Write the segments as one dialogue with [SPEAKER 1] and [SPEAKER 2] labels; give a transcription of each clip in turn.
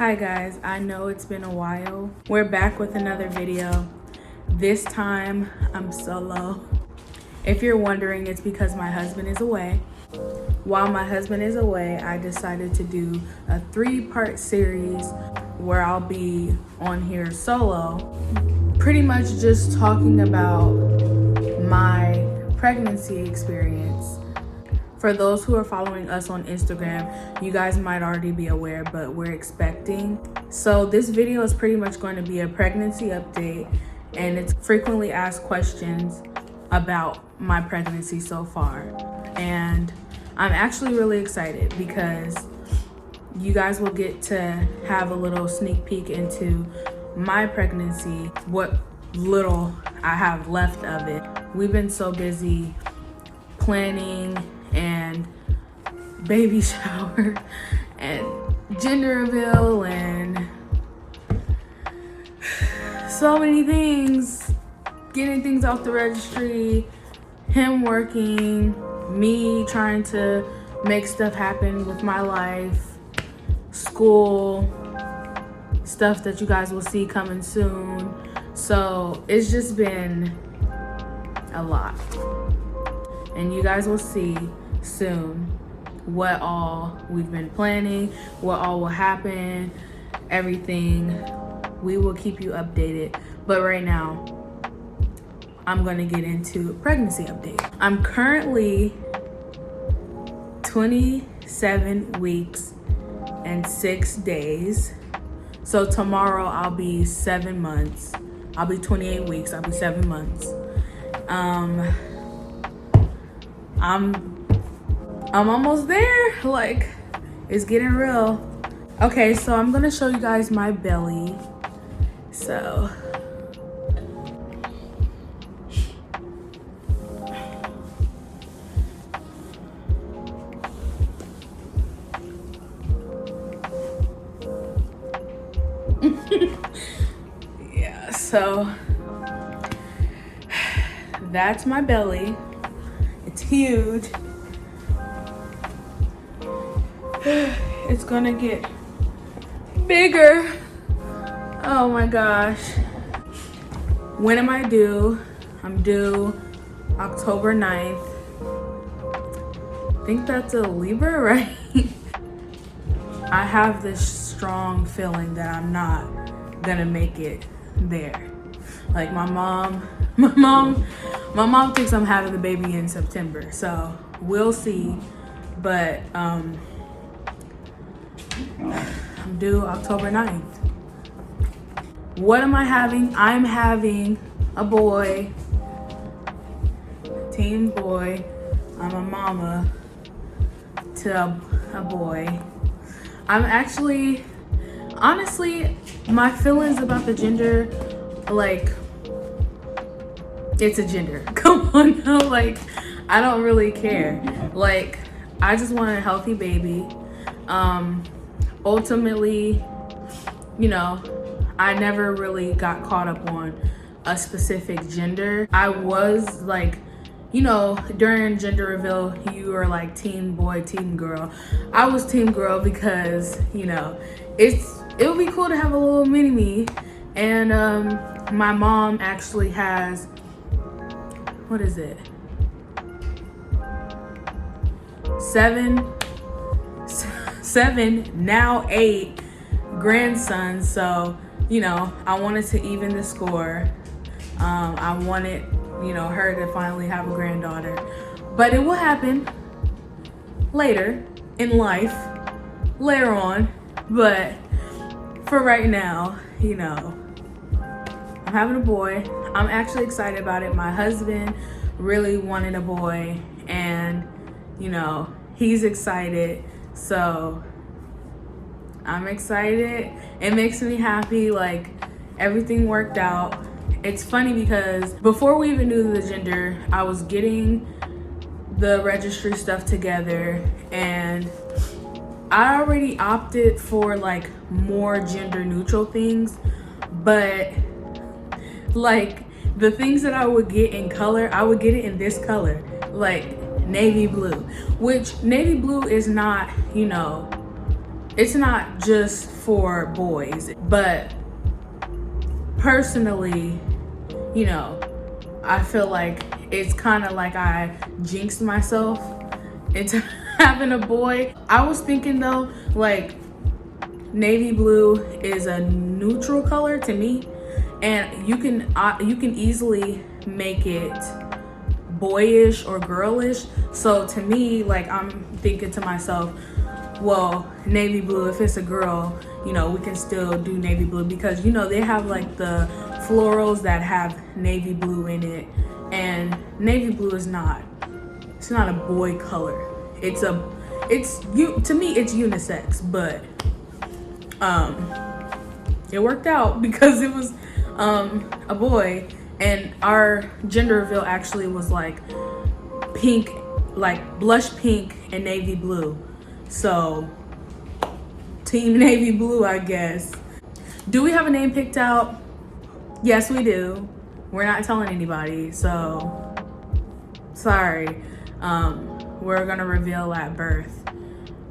[SPEAKER 1] Hi guys, I know it's been a while. We're back with another video. This time I'm solo. If you're wondering, it's because my husband is away. While my husband is away, I decided to do a 3-part series where I'll be on here solo, pretty much just talking about my pregnancy experience. For those who are following us on Instagram, you guys might already be aware, but we're expecting. So this video is pretty much going to be a pregnancy update, and it's frequently asked questions about my pregnancy so far. And I'm actually really excited because you guys will get to have a little sneak peek into my pregnancy, what little I have left of it. We've been so busy planning and baby shower and gender reveal and so many things, getting things off the registry, him working, me trying to make stuff happen with my life, school, stuff that you guys will see coming soon. So it's just been a lot, and you guys will see soon what all we've been planning, what all will happen, everything. We will keep you updated, but right now I'm gonna get into pregnancy update. I'm currently 27 weeks and 6 days. So tomorrow I'll be 7 months. I'll be 28 weeks, I'll be 7 months. I'm almost there. Like, it's getting real. Okay, so I'm gonna show you guys my belly. So yeah, so that's my belly. It's huge. It's gonna get bigger. Oh my gosh. When am I due? I'm due October 9th. I think that's a Libra, right? I have this strong feeling that I'm not gonna make it there. Like my mom thinks I'm having the baby in September, so we'll see. But I'm due October 9th. What am I having? I'm having a boy, teen boy. I'm a mama to a boy. I'm actually, honestly, my feelings about the gender, like, it's a gender. Come on now, like, I don't really care. Like, I just want a healthy baby. Ultimately, you know, I never really got caught up on a specific gender. I was like, you know, during gender reveal, you were like teen boy, teen girl. I was teen girl because, you know, it would be cool to have a little mini me. And my mom actually has, what is it? 7, now 8 grandsons. So, you know, I wanted to even the score. I wanted, you know, her to finally have a granddaughter, but it will happen later in life, later on. But for right now, you know, I'm having a boy. I'm actually excited about it. My husband really wanted a boy, and you know, he's excited. So I'm excited. It makes me happy. Like, everything worked out. It's funny because before we even knew the gender, I was getting the registry stuff together, and I already opted for like more gender neutral things, but like the things that I would get in color, I would get it in this color, like navy blue, which navy blue is not, you know, it's not just for boys, but personally, you know, I feel like it's kind of like I jinxed myself into having a boy. I was thinking though, like, navy blue is a neutral color to me, and you can easily make it boyish or girlish. So to me, like, I'm thinking to myself, well, navy blue, if it's a girl, you know, we can still do navy blue, because, you know, they have like the florals that have navy blue in it, and navy blue is not, it's not a boy color. To me it's unisex, but it worked out because it was a boy, and our gender reveal actually was like pink, like blush pink and navy blue. So team navy blue, I guess. Do we have a name picked out? Yes, we do. We're not telling anybody, so sorry. We're gonna reveal at birth.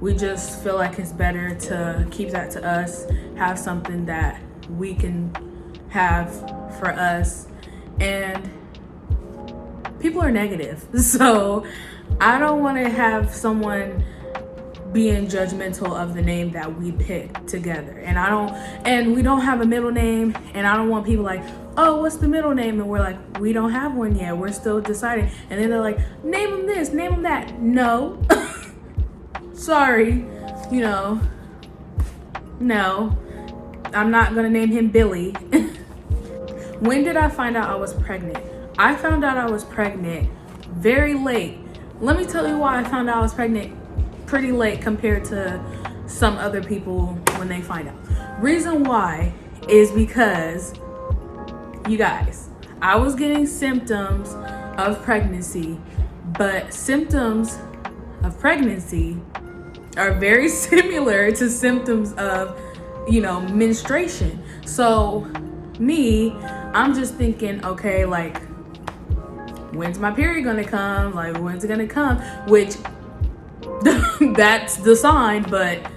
[SPEAKER 1] We just feel like it's better to keep that to us, have something that we can have for us. And people are negative, so I don't want to have someone being judgmental of the name that we pick together. And we don't have a middle name, and I don't want people like, oh, what's the middle name? And we're like, we don't have one yet, we're still deciding. And then they're like, name them this, name them that. No. Sorry, you know, no, I'm not gonna name him Billy. When did I find out I was pregnant? I found out I was pregnant very late. Let me tell you why I found out I was pregnant pretty late compared to some other people when they find out. Reason why is because, you guys, I was getting symptoms of pregnancy, but symptoms of pregnancy are very similar to symptoms of, you know, menstruation. So me, I'm just thinking, okay, like, when's my period gonna come? Like, when's it gonna come? Which that's the sign, but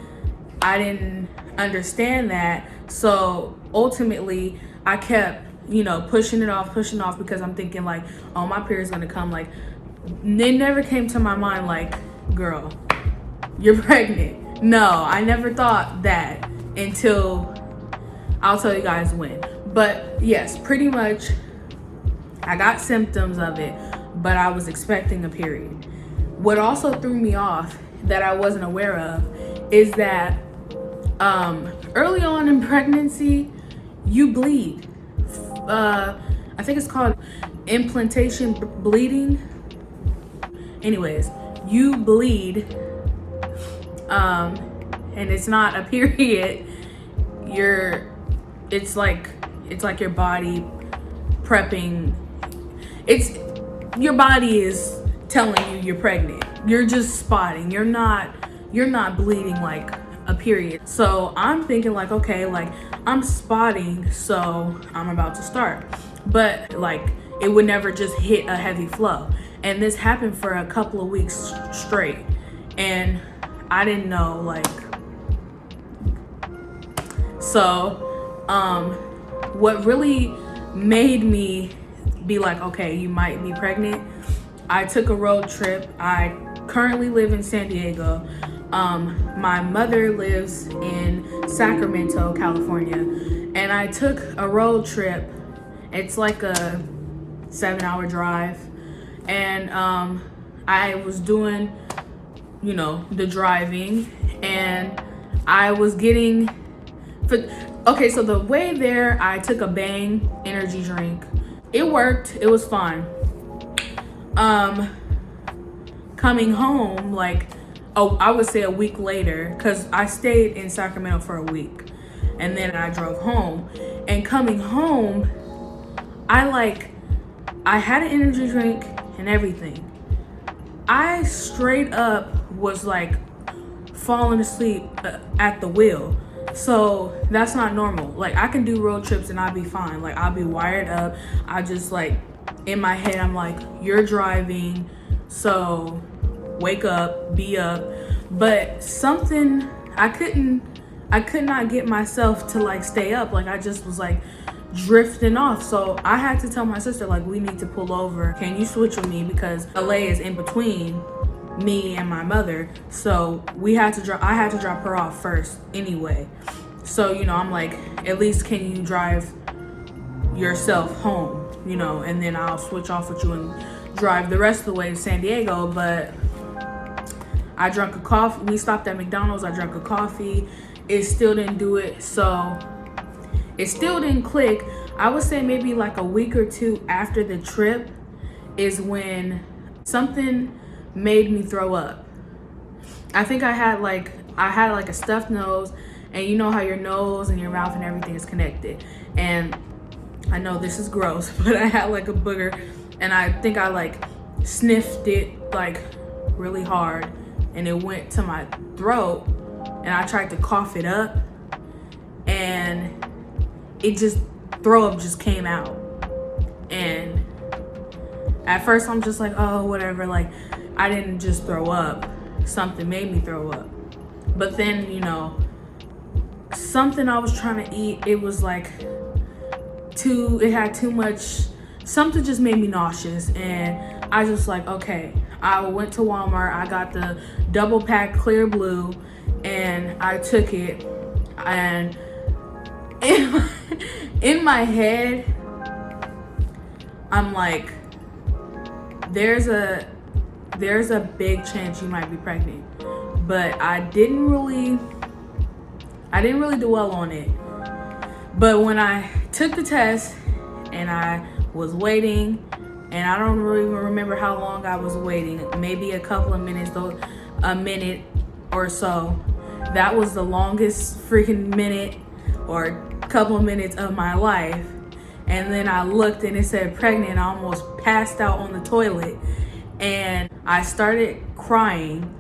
[SPEAKER 1] I didn't understand that. So ultimately I kept, you know, pushing it off because I'm thinking like, oh, my period's gonna come. Like, it never came to my mind like, girl, you're pregnant. No, I never thought that until I'll tell you guys when. But yes, pretty much I got symptoms of it, but I was expecting a period. What also threw me off that I wasn't aware of is that early on in pregnancy, you bleed. I think it's called implantation bleeding. Anyways, you bleed, and it's not a period. It's like your body prepping. It's your body is telling you you're pregnant. You're just spotting. You're not bleeding like a period. So I'm thinking like, okay, like I'm spotting, so I'm about to start. But like it would never just hit a heavy flow. And this happened for a couple of weeks straight. And I didn't know, like, so what really made me be like, okay, you might be pregnant, I took a road trip. I currently live in San Diego. My mother lives in Sacramento, California, and I took a road trip. It's like a 7-hour drive, and I was doing, you know, the driving, and I was getting, okay, so the way there, I took a Bang energy drink. It worked, it was fine. Coming home, like, I would say a week later, because I stayed in Sacramento for a week, and then I drove home. And coming home, I had an energy drink and everything. I straight up was like falling asleep at the wheel. So that's not normal. Like, I can do road trips and I'll be fine. Like, I'll be wired up. I just, like, in my head, I'm like, you're driving, so wake up, be up. But something I could not get myself to like stay up. Like I just was like drifting off. So I had to tell my sister, like, we need to pull over. Can you switch with me? Because LA is in between me and my mother. So I had to drop her off first anyway. So, you know, I'm like, at least can you drive yourself home, you know, and then I'll switch off with you and drive the rest of the way to San Diego. But I drank a coffee. We stopped at McDonald's. I drank a coffee. It still didn't do it. So it still didn't click. I would say maybe like a week or two after the trip is when something made me throw up. I think I had like a stuffed nose, and you know how your nose and your mouth and everything is connected. And I know this is gross, but I had like a booger, and I think I like sniffed it like really hard, and it went to my throat, and I tried to cough it up, and throw up just came out. And at first I'm just like, oh, whatever, like I didn't just throw up, something made me throw up. But then, you know, something I was trying to eat, it was like it had too much, something just made me nauseous. And I just like, okay, I went to Walmart, I got the double pack Clear Blue, and I took it. And in my head, I'm like, there's a big chance you might be pregnant. But I didn't really dwell on it. But when I took the test and I was waiting, and I don't really even remember how long I was waiting, maybe a couple of minutes, though, a minute or so. That was the longest freaking minute or couple of minutes of my life. And then I looked and it said pregnant. I almost passed out on the toilet, and I started crying.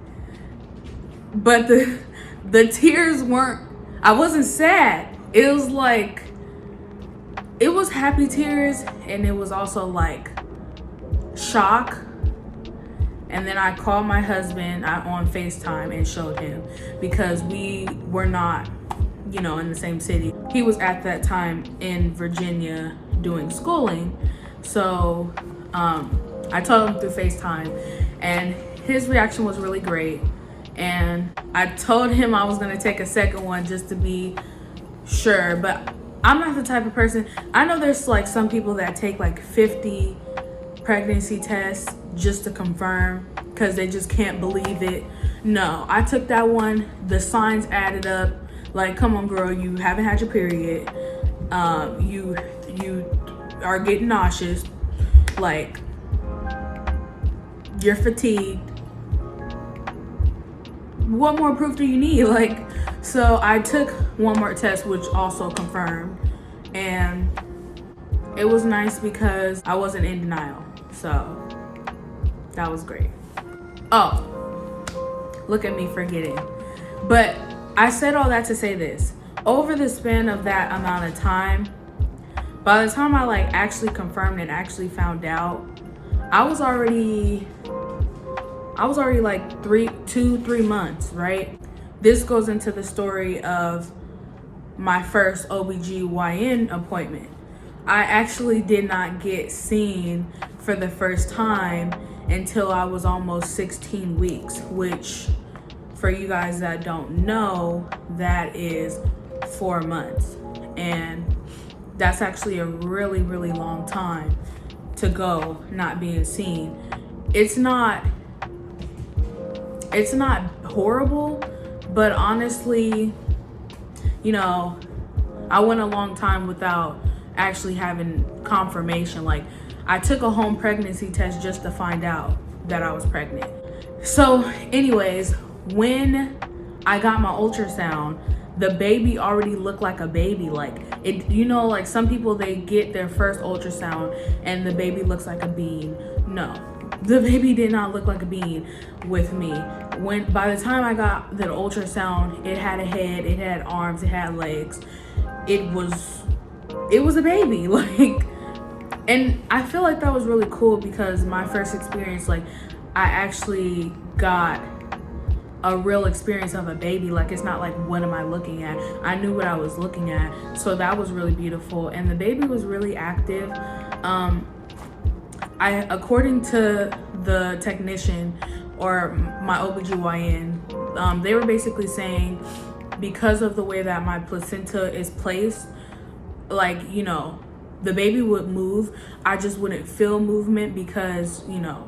[SPEAKER 1] But the tears weren't, I wasn't sad. It was like, it was happy tears, and it was also like shock. And then I called my husband on FaceTime and showed him, because we were not, you know, in the same city. He was at that time in Virginia doing schooling. So I told him through FaceTime, and his reaction was really great. And I told him I was gonna take a second one just to be sure, but I'm not the type of person. I know there's like some people that take like 50 pregnancy tests just to confirm because they just can't believe it. No, I took that one. The signs added up. Like, come on, girl, you haven't had your period. You are getting nauseous. Like, you're fatigued. What more proof do you need? Like, so I took one more test, which also confirmed, and it was nice because I wasn't in denial. So that was great. Oh, look at me forgetting. But I said all that to say this. Over the span of that amount of time, by the time I like actually confirmed and actually found out, I was already like 3 months, right? This goes into the story of my first OBGYN appointment. I actually did not get seen for the first time until I was almost 16 weeks, which for you guys that don't know, that is 4 months. And that's actually a really, really long time to go not being seen. It's not horrible, but honestly, you know, I went a long time without actually having confirmation. Like, I took a home pregnancy test just to find out that I was pregnant. So anyways, when I got my ultrasound, the baby already looked like a baby. Like, it, you know, like some people, they get their first ultrasound and the baby looks like a bean. No, the baby did not look like a bean with me. By the time I got the ultrasound, it had a head, it had arms, it had legs. It was a baby. Like, and I feel like that was really cool because my first experience, like, I actually got a real experience of a baby. Like, it's not like, what am I looking at? I knew what I was looking at. So that was really beautiful. And the baby was really active. According to the technician or my OBGYN, they were basically saying, because of the way that my placenta is placed, like, you know, the baby would move. I just wouldn't feel movement because, you know,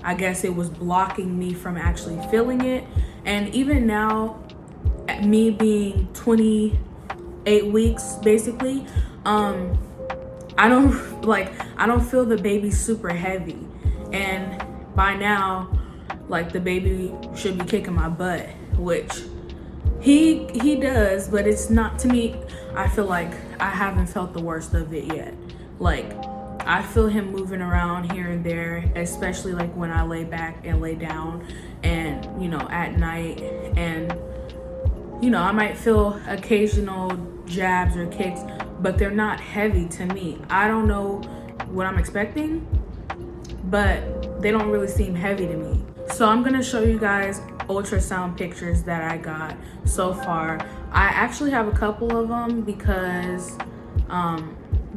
[SPEAKER 1] I guess it was blocking me from actually feeling it. And even now, me being 28 weeks basically, I don't feel the baby super heavy. And by now, like, the baby should be kicking my butt, which he does, but it's not, to me, I feel like I haven't felt the worst of it yet. Like, I feel him moving around here and there, especially like when I lay back and lay down and, you know, at night. And, you know, I might feel occasional jabs or kicks, but they're not heavy to me. I don't know what I'm expecting, but they don't really seem heavy to me. So I'm gonna show you guys ultrasound pictures that I got so far. I actually have a couple of them because,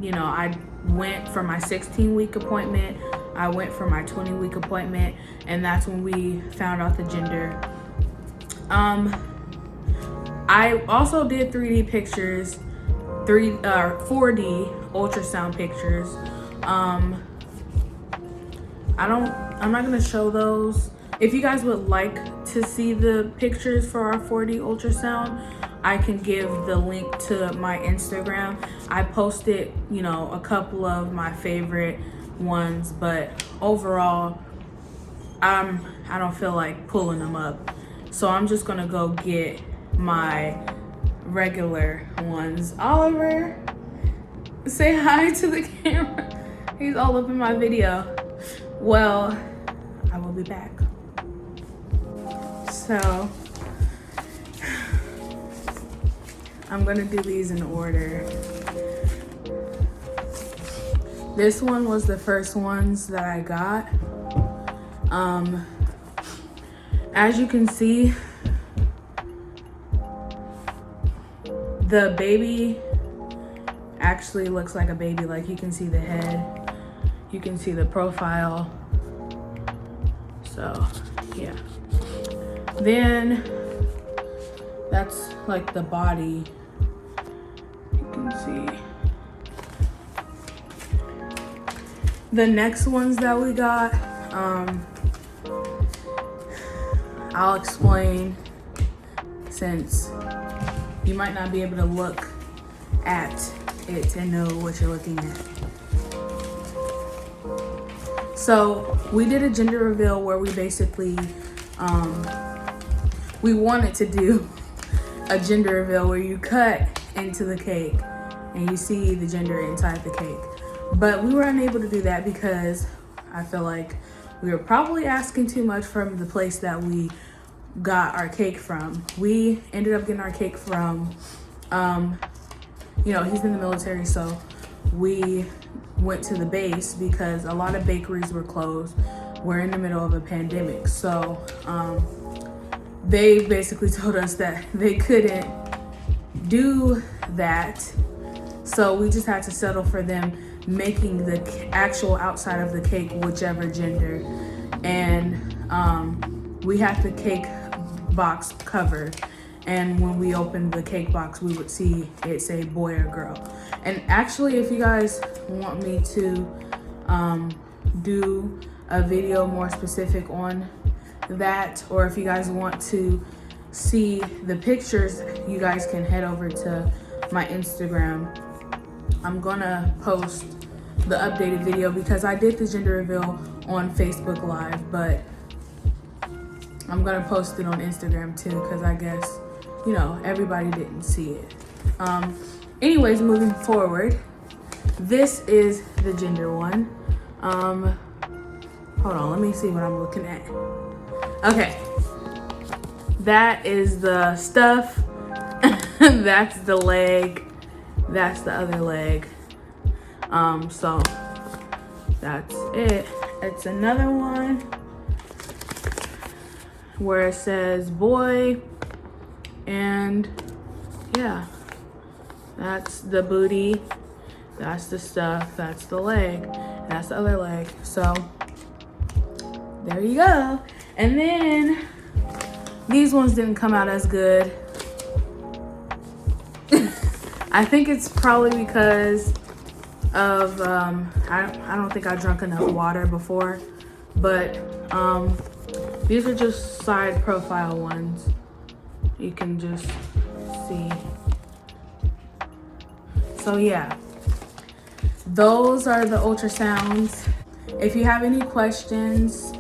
[SPEAKER 1] you know, I went for my 16-week appointment, I went for my 20-week appointment, and that's when we found out the gender. I also did 3D pictures, 4D ultrasound pictures. I'm not gonna show those. If you guys would like to see the pictures for our 4D ultrasound, I can give the link to my Instagram. I posted, you know, a couple of my favorite ones, but overall, I don't feel like pulling them up. So I'm just gonna go get my regular ones. Oliver, say hi to the camera. He's all up in my video. Well, I will be back. So I'm gonna do these in order. This one was the first ones that I got. As you can see, the baby actually looks like a baby. Like, you can see the head, you can see the profile. So yeah. Then that's like the body. You can see. The next ones that we got, I'll explain, since you might not be able to look at it and know what you're looking at. So we did a gender reveal where we basically, we wanted to do a gender reveal where you cut into the cake and you see the gender inside the cake. But we were unable to do that because I feel like we were probably asking too much from the place that we got our cake from. We ended up getting our cake from, you know, he's in the military, so we went to the base because a lot of bakeries were closed. We're in the middle of a pandemic. So they basically told us that they couldn't do that. So we just had to settle for them making the actual outside of the cake whichever gender. And we had the cake box covered. And when we opened the cake box, we would see it say boy or girl. And actually, if you guys want me to do a video more specific on that, or if you guys want to see the pictures, you guys can head over to my Instagram. I'm gonna post the updated video because I did the gender reveal on Facebook Live, but I'm gonna post it on Instagram too because I guess, you know, everybody didn't see it. Anyways, moving forward, this is the gender one. Hold on, let me see what I'm looking at. Okay, that is the stuff. That's the leg. That's the other leg. So that's it. It's another one. where it says boy, and yeah, that's the booty, that's the stuff, that's the leg, and that's the other leg. So there you go. And then these ones didn't come out as good. I think it's probably because of I don't think I drank enough water before, but these are just side profile ones. You can just see. So yeah, those are the ultrasounds. If you have any questions,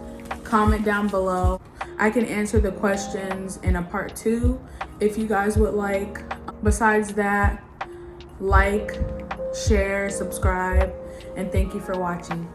[SPEAKER 1] comment down below. I can answer the questions in a part 2 if you guys would like. Besides that, like, share, subscribe, and thank you for watching.